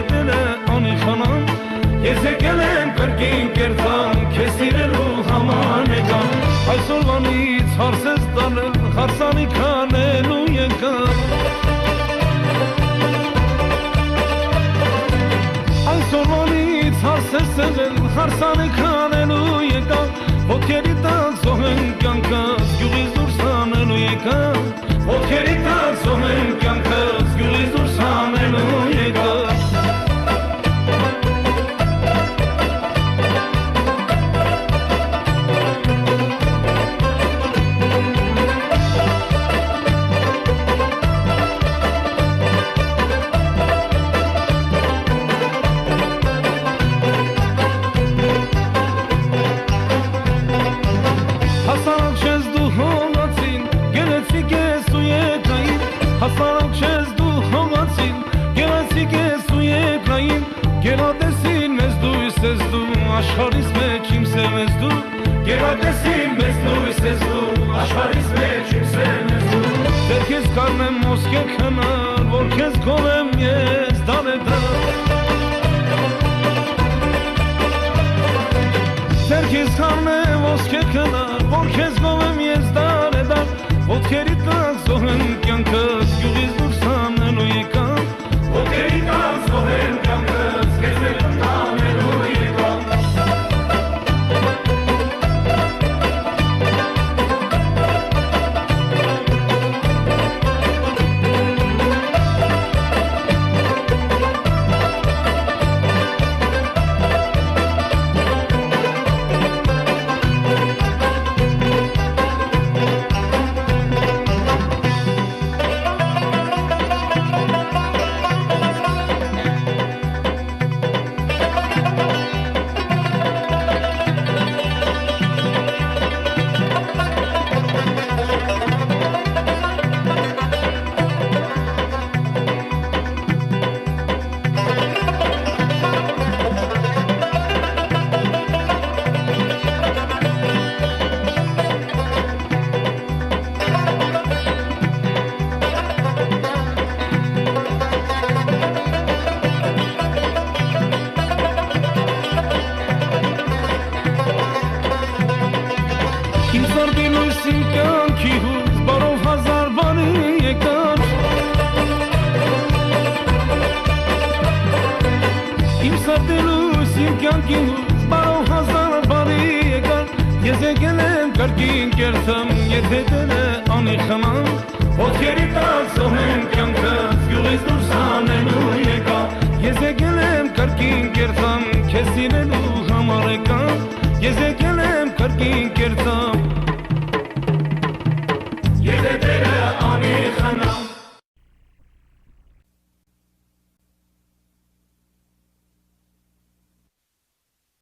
եթեթել է անիխանան Ես եկել եմ կրկին կերտամ Քեզ սիրելու համար եկամ Այսօրվանից հարց ես տանել Հարսանիք անելու եկամ Այսօրվանից հարց ես տանել Հարսանիք անելու եկամ Ոտքերի տակ զոհեմ կյանքս Գյուղից դուրս հանելու եկամ Ոտքերի տակ զոհեմ կյանքս Գյուղից դուրս հանելու եկամ Հասարակ չես դու հողացին, գեղեցիկ ես ու եկային Հասարակ չես դու հողացին, գեղեցիկ ես ու եկային Գերատեսին մեզ դույս ես դու, աշխարհիս մեջ իմ սև ես դու Գերատեսին մեզ դույս ես դու, աշխարհիս մեջ իմ սև ես դու Դեր քեզ կանեմ ոսկե քնար, որ քեզ գովեմ ես դանեդար Դեր քեզ կանեմ ոսկե քնար, որ քեզ գովեմ ես դանեդար Ոտքերի տակ զոհեմ կյանքս, գյուղից դուրս հանելու եկամ Ոտքերի տակ զոհեմ կյանքս, քեզ ներում տանելու եկամ Իմ սրտի լույսին կյանքի հույս բարով հազար բարի եկան Իմ սրտի լույսին կյանքի հույս բարով հազար բարի եկան Ես եկել եմ կրկին կերտամ եթեթել է անիխանան Ոտքերի տակ զոհեմ կյանքս գյուղից դուրս հանելու եկամ Ես եկել եմ կրկին կերտամ քեզ սիրելու համար եկամ Ես եկել եմ կրկին կերտամ